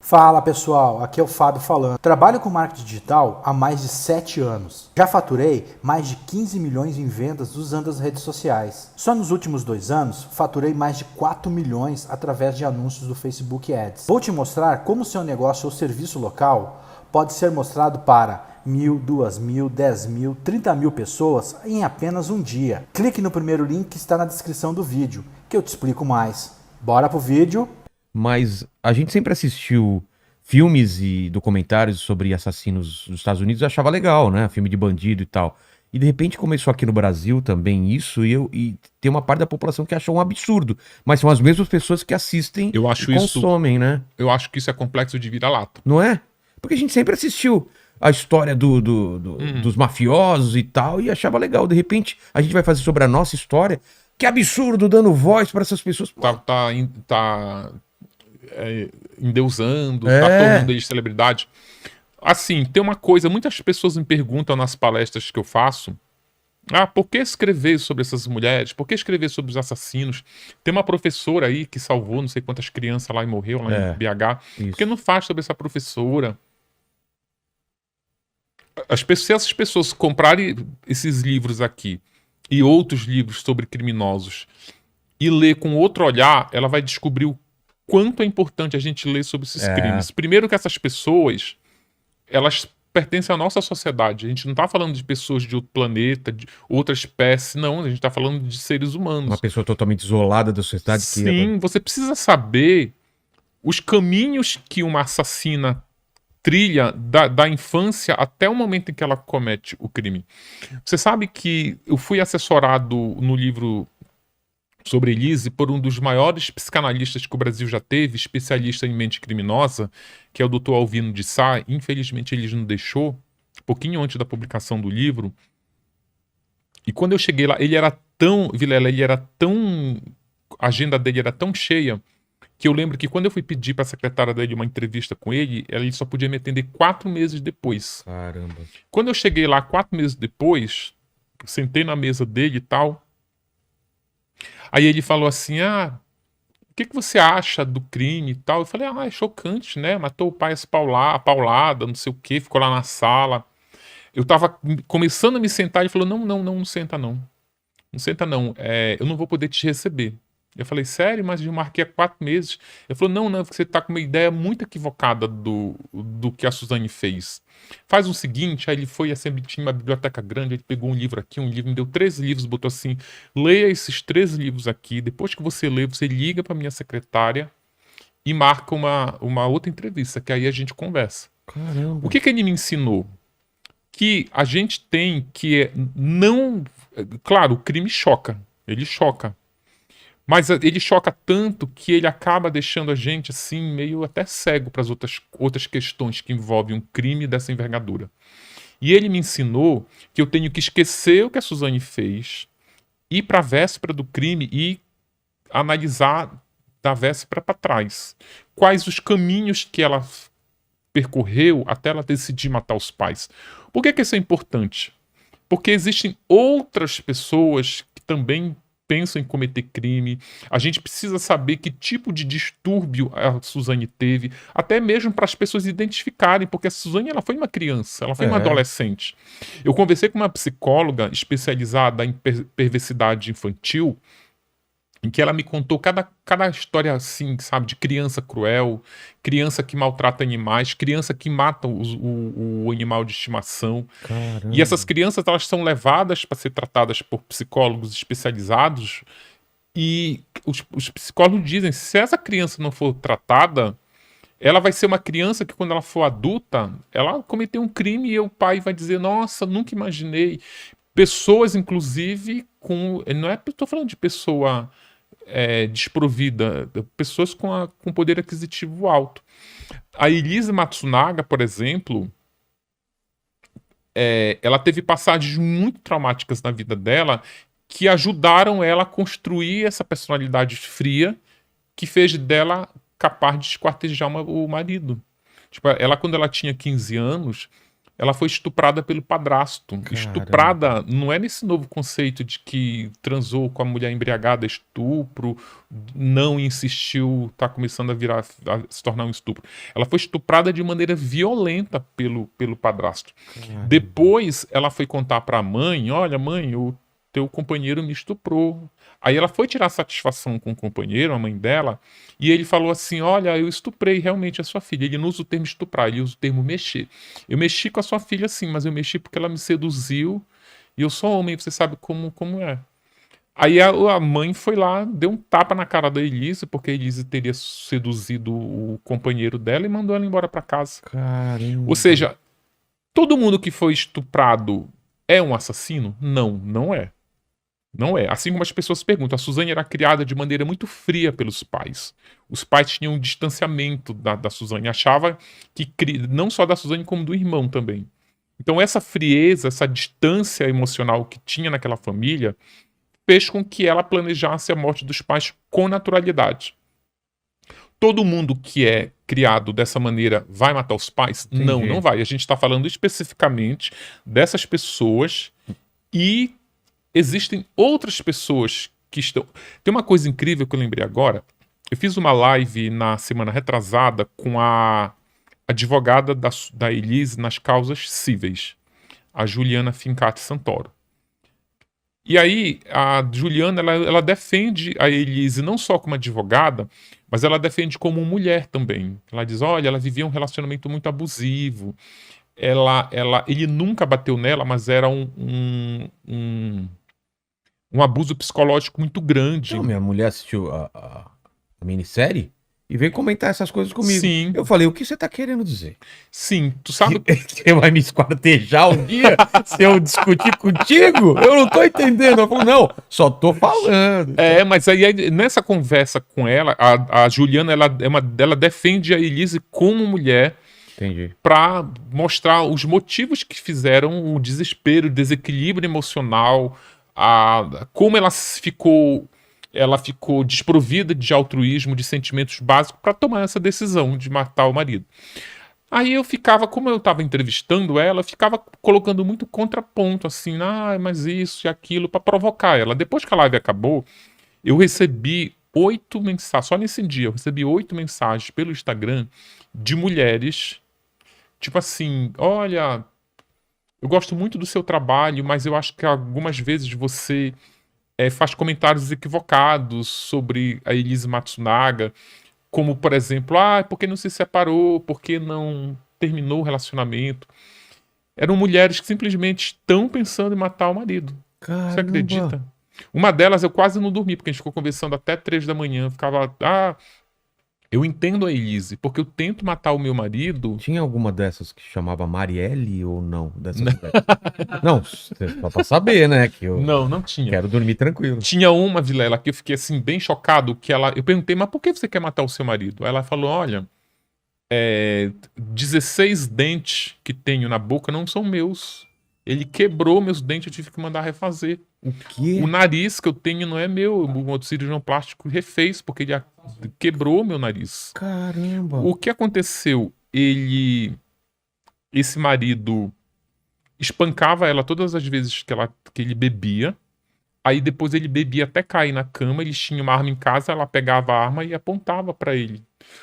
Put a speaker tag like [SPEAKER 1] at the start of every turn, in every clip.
[SPEAKER 1] Fala pessoal, aqui é o Fábio falando. Trabalho com marketing digital há mais de 7 anos. Já faturei mais de 15 milhões em vendas usando as redes sociais. Só nos últimos 2 anos, faturei mais de 4 milhões através de anúncios do Facebook Ads. Vou te mostrar como seu negócio ou serviço local pode ser mostrado para 1.000, 2.000, 10.000, 30.000 pessoas em apenas um dia. Clique no primeiro link que está na descrição do vídeo, que eu te explico mais. Bora pro vídeo?
[SPEAKER 2] Mas a gente sempre assistiu filmes e documentários sobre assassinos dos Estados Unidos e achava legal, né? Filme de bandido e tal. E de repente começou aqui no Brasil também isso, e tem uma parte da população que achou um absurdo. Mas são as mesmas pessoas que assistem
[SPEAKER 3] Eu acho
[SPEAKER 2] e consomem, né?
[SPEAKER 3] Eu acho que isso é complexo de vira-lata.
[SPEAKER 2] Não é? Porque a gente sempre assistiu a história dos mafiosos e tal, e achava legal. De repente, a gente vai fazer sobre a nossa história. Que absurdo, dando voz para essas pessoas.
[SPEAKER 3] Endeusando,
[SPEAKER 2] É.
[SPEAKER 3] tá tornando eles celebridade. Assim, tem uma coisa, muitas pessoas me perguntam nas palestras que eu faço, por que escrever sobre essas mulheres? Por que escrever sobre os assassinos? Tem uma professora aí que salvou não sei quantas crianças lá e morreu lá em BH.
[SPEAKER 2] Isso.
[SPEAKER 3] Por que não faz sobre essa professora? Se essas pessoas comprarem esses livros aqui e outros livros sobre criminosos e ler com outro olhar, ela vai descobrir o quanto é importante a gente ler sobre esses crimes. Primeiro que essas pessoas, elas pertencem à nossa sociedade. A gente não está falando de pessoas de outro planeta, de outra espécie, não. A gente está falando de seres humanos.
[SPEAKER 2] Uma pessoa totalmente isolada da sociedade.
[SPEAKER 3] Sim, você precisa saber os caminhos que uma assassina trilha da infância até o momento em que ela comete o crime. Você sabe que eu fui assessorado no livro sobre Elise por um dos maiores psicanalistas que o Brasil já teve, especialista em mente criminosa, que é o Dr. Alvino de Sá. Infelizmente ele nos deixou, um pouquinho antes da publicação do livro. E quando eu cheguei lá, Vilela, a agenda dele era tão cheia, que eu lembro que quando eu fui pedir para a secretária dele uma entrevista com ele só podia me atender 4 meses depois.
[SPEAKER 2] Caramba.
[SPEAKER 3] Quando eu cheguei lá 4 meses depois, sentei na mesa dele e tal, aí ele falou assim, o que você acha do crime e tal? Eu falei, é chocante, né? Matou o pai a paulada, não sei o quê, ficou lá na sala. Eu tava começando a me sentar, ele falou, não senta não. Não senta não, eu não vou poder te receber. Eu falei, sério? Mas eu marquei há 4 meses. Ele falou, não, porque você tá com uma ideia muito equivocada do que a Suzane fez. Faz o seguinte, aí ele foi, assim, tinha uma biblioteca grande, ele pegou um livro aqui, me deu 3 livros, botou assim, leia esses 3 livros aqui, depois que você lê, você liga pra minha secretária e marca uma outra entrevista, que aí a gente conversa.
[SPEAKER 2] Caramba.
[SPEAKER 3] O que ele me ensinou? Que a gente tem que não... Claro, o crime choca, ele choca. Mas ele choca tanto que ele acaba deixando a gente assim meio até cego para as outras questões que envolvem um crime dessa envergadura. E ele me ensinou que eu tenho que esquecer o que a Suzane fez, ir para a véspera do crime e analisar da véspera para trás. Quais os caminhos que ela percorreu até ela decidir matar os pais. Por que isso é importante? Porque existem outras pessoas que também pensam em cometer crime. A gente precisa saber que tipo de distúrbio a Suzane teve, até mesmo para as pessoas identificarem, porque a Suzane ela foi uma criança, ela foi uma adolescente. Eu conversei com uma psicóloga especializada em perversidade infantil, em que ela me contou cada história assim, sabe, de criança cruel, criança que maltrata animais, criança que mata o animal de estimação.
[SPEAKER 2] Caramba.
[SPEAKER 3] E essas crianças, elas são levadas para ser tratadas por psicólogos especializados, e os psicólogos dizem, se essa criança não for tratada, ela vai ser uma criança que quando ela for adulta, ela cometeu um crime e o pai vai dizer, nossa, nunca imaginei. Pessoas, inclusive, não é, estou falando de pessoa desprovida, pessoas com poder aquisitivo alto. A Elise Matsunaga, por exemplo, ela teve passagens muito traumáticas na vida dela que ajudaram ela a construir essa personalidade fria que fez dela capaz de esquartejar o marido. Tipo, ela, quando ela tinha 15 anos, ela foi estuprada pelo padrasto.
[SPEAKER 2] Caramba.
[SPEAKER 3] Estuprada não é nesse novo conceito de que transou com a mulher embriagada, estupro, não insistiu, tá começando a se tornar um estupro. Ela foi estuprada de maneira violenta pelo padrasto.
[SPEAKER 2] Caramba.
[SPEAKER 3] Depois ela foi contar pra mãe, olha mãe, o teu companheiro me estuprou. Aí ela foi tirar satisfação com o companheiro, a mãe dela, e ele falou assim, olha, eu estuprei realmente a sua filha. Ele não usa o termo estuprar, ele usa o termo mexer. Eu mexi com a sua filha sim, mas eu mexi porque ela me seduziu, e eu sou homem, você sabe como é. Aí a mãe foi lá, deu um tapa na cara da Elise, porque a Elise teria seduzido o companheiro dela e mandou ela embora pra casa.
[SPEAKER 2] Caramba.
[SPEAKER 3] Ou seja, todo mundo que foi estuprado é um assassino? Não, não é. Não é. Assim como as pessoas perguntam, a Suzane era criada de maneira muito fria pelos pais. Os pais tinham um distanciamento da Suzane. Achava que, não só da Suzane, como do irmão também. Então essa frieza, essa distância emocional que tinha naquela família, fez com que ela planejasse a morte dos pais com naturalidade. Todo mundo que é criado dessa maneira vai matar os pais?
[SPEAKER 2] Entendi.
[SPEAKER 3] Não, não vai. A gente está falando especificamente dessas pessoas e existem outras pessoas que estão... Tem uma coisa incrível que eu lembrei agora. Eu fiz uma live na semana retrasada com a advogada da Elise nas causas cíveis, a Juliana Fincati Santoro. E aí, a Juliana, ela defende a Elise não só como advogada, mas ela defende como mulher também. Ela diz, olha, ela vivia um relacionamento muito abusivo. Ele nunca bateu nela, mas era um abuso psicológico muito grande.
[SPEAKER 2] Então, minha mulher assistiu a minissérie e veio comentar essas coisas comigo.
[SPEAKER 3] Sim.
[SPEAKER 2] Eu falei, o que você tá querendo dizer?
[SPEAKER 3] Sim, tu sabe...
[SPEAKER 2] Você vai me esquartejar um dia se eu discutir contigo? Eu não tô entendendo. Eu falo, não, só tô falando.
[SPEAKER 3] Mas aí nessa conversa com ela, a Juliana, ela defende a Elise como mulher.
[SPEAKER 2] Entendi.
[SPEAKER 3] Para mostrar os motivos que fizeram o desespero, o desequilíbrio emocional, como ela ficou desprovida de altruísmo, de sentimentos básicos para tomar essa decisão de matar o marido. Aí eu ficava, como eu estava entrevistando ela, eu ficava colocando muito contraponto, assim, mas isso e aquilo, para provocar ela. Depois que a live acabou, eu recebi 8 mensagens, só nesse dia, eu recebi 8 mensagens pelo Instagram de mulheres, tipo assim, olha, eu gosto muito do seu trabalho, mas eu acho que algumas vezes você faz comentários equivocados sobre a Elise Matsunaga, como, por exemplo, por que não se separou, por que não terminou o relacionamento. Eram mulheres que simplesmente estão pensando em matar o marido.
[SPEAKER 2] Caramba.
[SPEAKER 3] Você acredita? Uma delas eu quase não dormi, porque a gente ficou conversando até 3 da manhã, eu ficava, eu entendo a Elise, porque eu tento matar o meu marido.
[SPEAKER 2] Tinha alguma dessas que chamava Marielle ou não? Não, só pra saber, né? Que eu
[SPEAKER 3] Não tinha.
[SPEAKER 2] quero dormir tranquilo.
[SPEAKER 3] Tinha uma, Vilela, que eu fiquei assim, bem chocado, que eu perguntei, mas por que você quer matar o seu marido? Ela falou, olha, 16 dentes que tenho na boca não são meus. Ele quebrou meus dentes, eu tive que mandar refazer.
[SPEAKER 2] O quê?
[SPEAKER 3] O nariz que eu tenho não é meu, o outro cirurgião plástico refez, porque ele quebrou meu nariz.
[SPEAKER 2] Caramba.
[SPEAKER 3] O que aconteceu? Esse marido espancava ela todas as vezes que ele bebia. Aí depois ele bebia até cair na cama, eles tinham uma arma em casa, ela pegava a arma e apontava pra ele.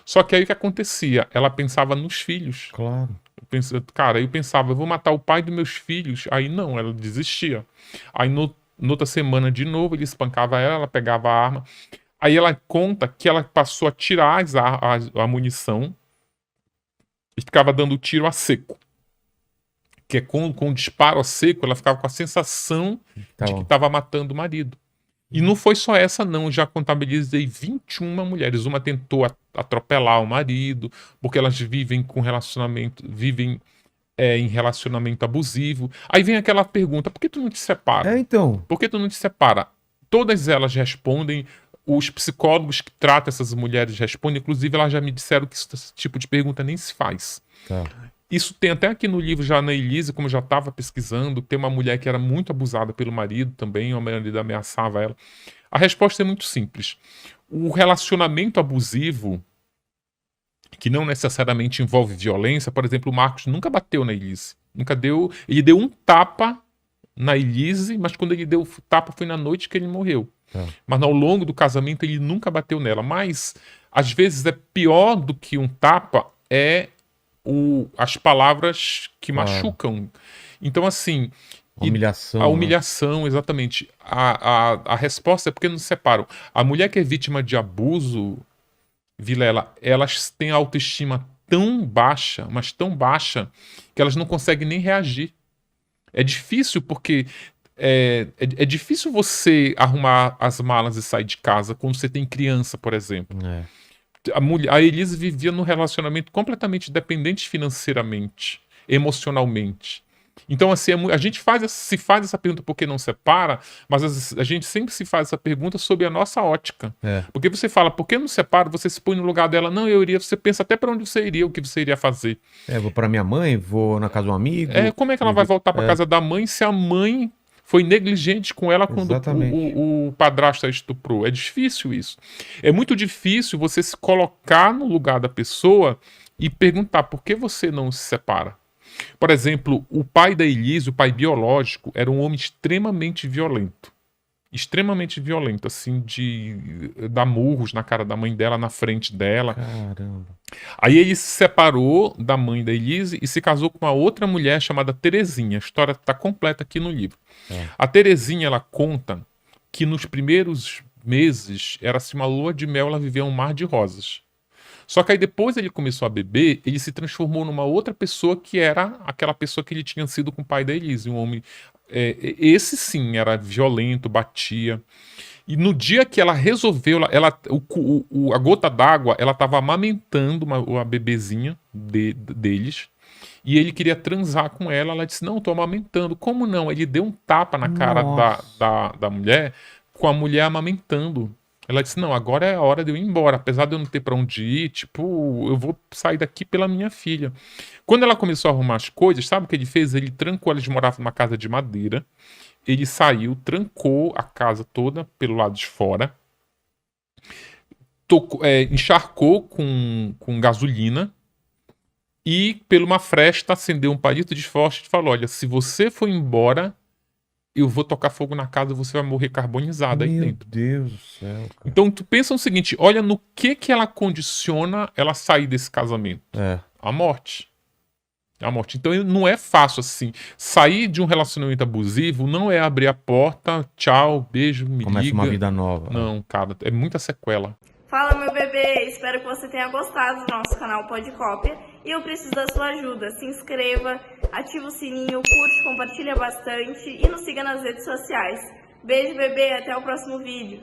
[SPEAKER 3] Só que aí o que acontecia? Ela pensava nos filhos.
[SPEAKER 2] Claro.
[SPEAKER 3] Eu pensava, eu vou matar o pai dos meus filhos. Aí não, ela desistia. Aí noutra semana de novo, ele espancava ela pegava a arma. Aí ela conta que ela passou a tirar a munição e ficava dando tiro a seco. Que é com o disparo a seco, ela ficava com a sensação de que estava matando o marido. E não foi só essa, não. Eu já contabilizei 21 mulheres. Uma tentou atropelar o marido, porque elas vivem em relacionamento abusivo. Aí vem aquela pergunta: por que tu não te separa?
[SPEAKER 2] Então.
[SPEAKER 3] Por que tu não te separa? Todas elas respondem. Os psicólogos que tratam essas mulheres respondem. Inclusive, elas já me disseram que esse tipo de pergunta nem se faz.
[SPEAKER 2] Tá.
[SPEAKER 3] Isso tem até aqui no livro já na Elise, como eu já estava pesquisando, tem uma mulher que era muito abusada pelo marido também, o marido ameaçava ela. A resposta é muito simples. O relacionamento abusivo, que não necessariamente envolve violência, por exemplo, o Marcos nunca bateu na Elise. Nunca deu. Ele deu um tapa na Elise, mas quando ele deu o tapa foi na noite que ele morreu. Mas ao longo do casamento ele nunca bateu nela. Mas às vezes é pior do que um tapa as palavras que machucam. Então, assim.
[SPEAKER 2] A humilhação.
[SPEAKER 3] A humilhação, exatamente. A resposta é porque não se separam. A mulher que é vítima de abuso, Vilela, elas têm a autoestima tão baixa, mas tão baixa, que elas não conseguem nem reagir. É difícil porque é difícil você arrumar as malas e sair de casa quando você tem criança, por exemplo. A Elise vivia num relacionamento completamente dependente financeiramente, emocionalmente. Então, assim, a gente se faz essa pergunta por que não separa, mas a gente sempre se faz essa pergunta sob a nossa ótica. Porque você fala, por que não separa? Você se põe no lugar dela, não, eu iria, você pensa até para onde você iria, o que você iria fazer.
[SPEAKER 2] Vou para minha mãe, vou na casa de um amigo.
[SPEAKER 3] Como é que ela vai voltar para casa da mãe se a mãe foi negligente com ela quando o padrasto a estuprou? É difícil isso. É muito difícil você se colocar no lugar da pessoa e perguntar por que você não se separa. Por exemplo, o pai da Elise, o pai biológico, era um homem extremamente violento. Extremamente violento, assim, de dar murros na cara da mãe dela, na frente dela.
[SPEAKER 2] Caramba.
[SPEAKER 3] Aí ele se separou da mãe da Elise e se casou com uma outra mulher chamada Terezinha. A história está completa aqui no livro. A Terezinha, ela conta que nos primeiros meses era assim uma lua de mel, ela vivia um mar de rosas. Só que aí depois ele começou a beber, ele se transformou numa outra pessoa que era aquela pessoa que ele tinha sido com o pai da Elise, um homem. Esse sim era violento, batia. E no dia que ela resolveu, a gota d'água, ela estava amamentando uma bebezinha deles. E ele queria transar com ela. Ela disse: não, estou amamentando. Como não? Ele deu um tapa na cara da mulher, com a mulher amamentando. Ela disse: não, agora é a hora de eu ir embora. Apesar de eu não ter pra onde ir, eu vou sair daqui pela minha filha. Quando ela começou a arrumar as coisas, sabe o que ele fez? Ele trancou, eles moravam numa casa de madeira. Ele saiu, trancou a casa toda pelo lado de fora. Encharcou com gasolina. E, pela uma fresta, acendeu um palito de fósforo e falou: olha, se você for embora, eu vou tocar fogo na casa e você vai morrer carbonizada aí dentro.
[SPEAKER 2] Meu Deus do céu, cara.
[SPEAKER 3] Então, tu pensa o seguinte, olha no que ela condiciona ela sair desse casamento. A morte. A morte. Então, não é fácil assim. Sair de um relacionamento abusivo não é abrir a porta, tchau, beijo, me liga.
[SPEAKER 2] Começa uma vida nova.
[SPEAKER 3] Não, cara, é muita sequela.
[SPEAKER 4] Fala, meu bebê, espero que você tenha gostado do nosso canal Podcópia e eu preciso da sua ajuda. Se inscreva, ativa o sininho, curte, compartilha bastante e nos siga nas redes sociais. Beijo, bebê, até o próximo vídeo.